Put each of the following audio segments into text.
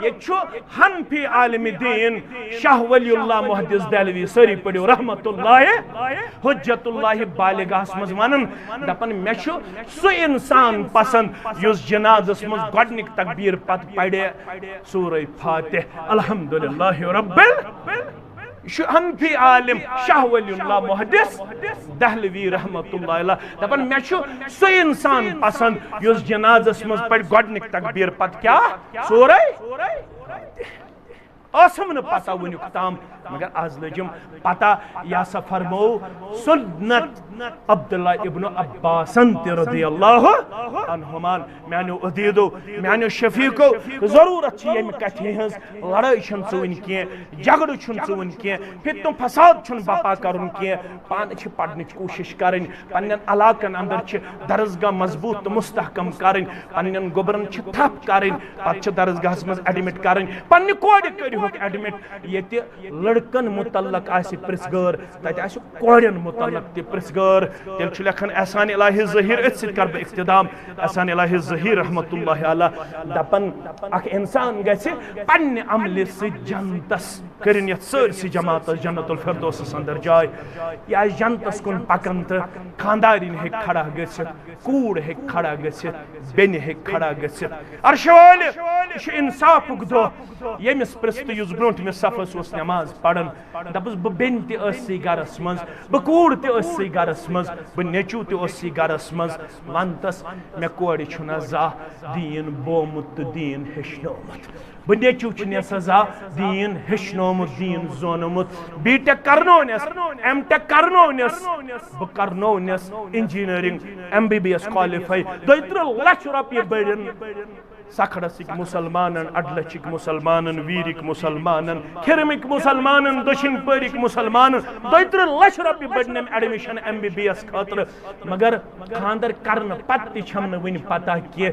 ये हनफी आलिम दीन शाह वलीउल्लाह मुहद्दिस दहलवी सरी पढ़ो रहमतुल्लाह हुज्जतुल्लाह बालिगास मज वनन दपन मे सु इंसान पसंद युस जनाजस मज गडनिक तकबीर पत पढ़े सूरह फातिह अल्हम्दुलिल्लाह रब्बिल हनफी आलिम शाह वलीउल्लाह मुहद्दिस दहलवी रहमतुल्लाह अलैह दपन मे सु इंसान पसंद युस जनाजस मज पढ़ गडनिक तकबीर पत क्या सूरह आसम न पता वनुक ताम मगर आज लजम पता या सा फरमो सुन्नत अब्दुल्लाह इब्न अब्बास रदियल्लाहु अन्हुमा मानो अदीदो मानो शफीको जरूरत छ यम कथि हंस लड़ाई छन सुन के झगड़ छन सुन के फितन फसाद छन बपा करन के पान छ पढ़ने कोशिश करन पन्नन इलाकन अंदर छ दरसगाह मजबूत मुस्तहकम करन पन्नन गोबरन छ थप करन पत छ दरसगाहस मज एडमिट करन पन्ने कोड करियो एडमिट ये लड़कन मुतल्लक आसि प्रिसगर तत आसि कोड़न मुतल्लक ते प्रिसगर तेल छु लेखन एहसान इलाही ज़हीर इस कर बे इख्तिदाम एहसान इलाही ज़हीर रहमतुल्लाह अलैह दपन अख इंसान गसे पन्ने अमल से जन्नतस करिन यत सरसी जमात जन्नतुल फिरदौस अंदर जाय या जन्नतस कुन पकन त खानदारिन हे खड़ा गसित कूड़ हे खड़ा गसित बेन हे खड़ा गसित अर्शवाल इंसाफुक दो यमिस प्रस्त युस ब्रोंट में सफस उस नमाज पढ़न दबस ब बेन ते अस्सी गरस मज ब कूड़ ते अस्सी गरस मज ब नेचू ते अस्सी गरस मज वंतस मे कोड़ छुना जा दीन बोमुत दीन हेशनोमत ब नेचू छने सजा दीन हेशनोमत दीन जोनमुत बीटेक करनोनस एमटेक करनोनस ब करनोनस इंजीनियरिंग एमबीबीएस क्वालिफाई 2 लाख रुपये बड़न सखड़सिक मुसलमानन अडलचिक मुसलमानन वीरिक मुसलमानन खिरमिक मुसलमानन दक्षिण परिक मुसलमानन 2 लाख रुपये बड़नम एडमिशन एमबीबीएस खातर मगर खानदर करन पत छम वन पता कि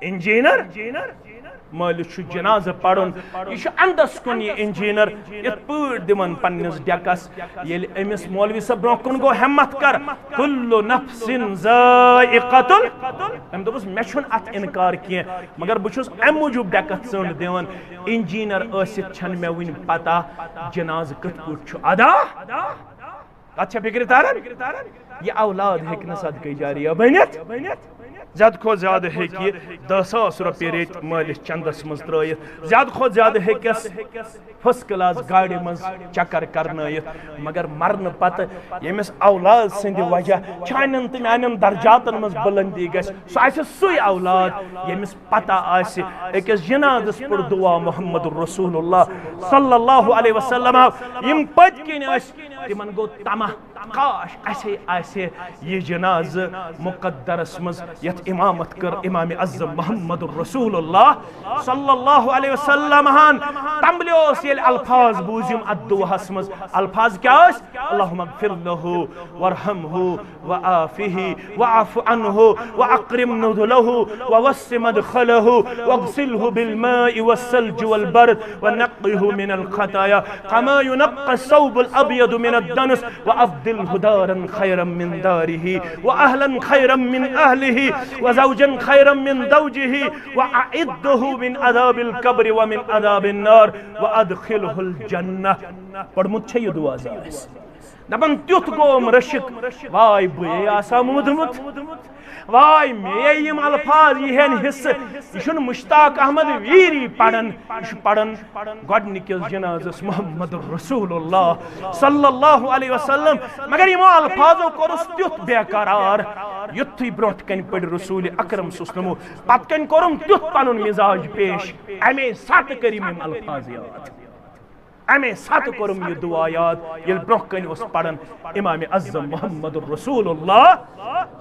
इंजीनियर मालिक जनाज पढ़न यह अंदस कुन यह इंजीनियर इत पड़ दिवन पन्निस डेकस येल अमिस मौलवी सब ब्रोह कुन गो हिम्मत कर कुल्लु नफ्सिन ज़ाइक़तुल अम दोपस मे छुन अत इनकार किए मगर बहुस अम मूजूब डेकस चंड दिवन इंजीनियर आसित छन मे वन पता जनाज कत पट अदा अच्छा फिक्र तारन यह औलाद हेक न सदक़े जारिया बनित ज्यादा खो ज्यादा है कि 10,000 रुपये रेट मालिस चंदस मज त्रयित ज्यादा खो ज्यादा हेकस फर्स्ट क्लास गाड़ी मज चक्कर करनयित मगर मरन पत यमिस औलाद सिंद वजह चानन तो मान दर्जातन मज बुलंदी गस सु औलाद यमिस पता आसि अकिस जनादस पुर दुआ मोहम्मद रसूलुल्लाह सल्लल्लाहु अलैहि वसल्लम यम पत किन तिमन गो तमा काश ऐसे ऐसे ये जनाज मुकद्दरस मज यत इमामत कर इमाम अज़्ज़म मोहम्मद रसूलुल्लाह सल्लल्लाहु अलैहि वसल्लम हान तंबलियोस ये अल्फाज बूजिम अद्दुहस मज अल्फाज क्या अल्लाहुम्मा गफिर लहु वरहमहु वआफिहि वअफ़ अन्हु वअक्रिम नुज़ुलहु ववस्सि मदखलहु वगसिलहु बिलमाइ वस्सल्ज वलबरद वनक़्क़िहु मिनल खताया कमा युनक़्क़ा अस्सौबुल अब्यद मिनद्दनस वअफ़दिलहु दारन खैरम मिन दारिहि वअहलन खैरम मिन अहलिहि वज़ौजन खैरम मिन ज़ौजिहि वअइद्दहु मिन अज़ाबिल कब्र व मिन अज़ाबिन नार वअदखिलहुल जन्नह पढ़मुत छ ये दुआ जास दपन त्युत गोम रशिक वाय बुए आसा मुदमुत वाय मे यम अल्फाज यहन हिस्स यह मुश्ताक अहमद वीरी पढ़न पढ़न गडनिकस जनाजस मोहम्मद रसूलुल्लाह सल्लल्लाहु अलैहि वसल्लम मगर यमो अल्फाजो कोरस त्युत बेकरार युत्थी ब्रोट कन पड़ रसूल अकरम सुस्नमो पत कन कोरम त्युत पनुन मिजाज पेश अमे सत करिम यम अल्फाज याद अमे सत कोरम ये दुआ याद ये ब्रोह कन उस पढ़न इमाम अज़्ज़म मोहम्मद रसूलुल्लाह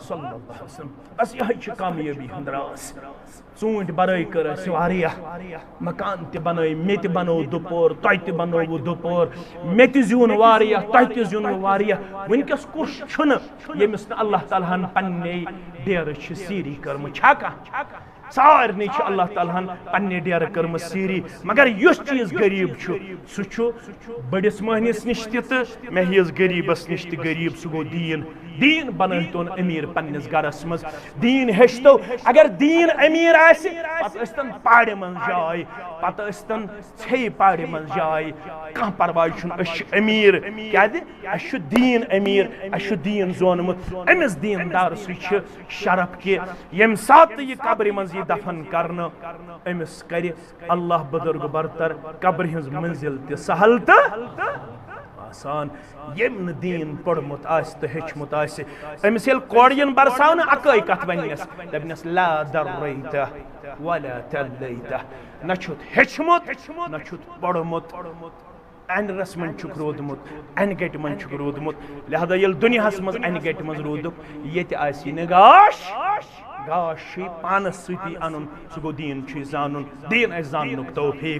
सल्लल्लाहु अलैहि वसल्लम अस यह छ कामयाबी हंदरास चूंट बरई कर वारिया मकान ते बनई मे ते बनो दुपोर तय ते बनो दुपोर मे ते जून वारिया तय ते जून वारिया वनकस कुछ छुन यमिस अल्लाह ताला हन पन्ने देर छ सीरी करम छाका सारनी अल्लाह ताला पन्ने डेर कर्म सीरी मगर युस चीज गरीब सह बड़िस महनिस निश मे हिस गरीबस निश गरीब सह गो दीन दीन बनतोन अमीर पन्निस गरस मज दीन हेचतो अगर दीन अमीर आसि पतन पाड़े मन जाय पतन छे पाड़े मन जाय कह परवाह अमीर क्या दीन अमीर अश दीन जोनमुत अमिस दीनदार सह शरफ कि यम सात यह कब्र मज यह दफन करना अमिस कर अल्लाह बुजुर्ग बरतर कब्र हिंज मंजिल त सहल तो आसान यम दीन पढ़मुत तो हेचमुत अमिस ये कोड़ियन बरसाव अकै कथ वनस दपनस ला दर्रैता वला तल्लैता न हेचमुत न पढ़मुत अनरस मन रोदमुत अनगट मन रोदमुत लिहाजा ये दुनिया मज अनगट मज रोदुक ये गाश गाश पानस सती अन सह गो दीन जानुन दीन जाननुक तौफीक।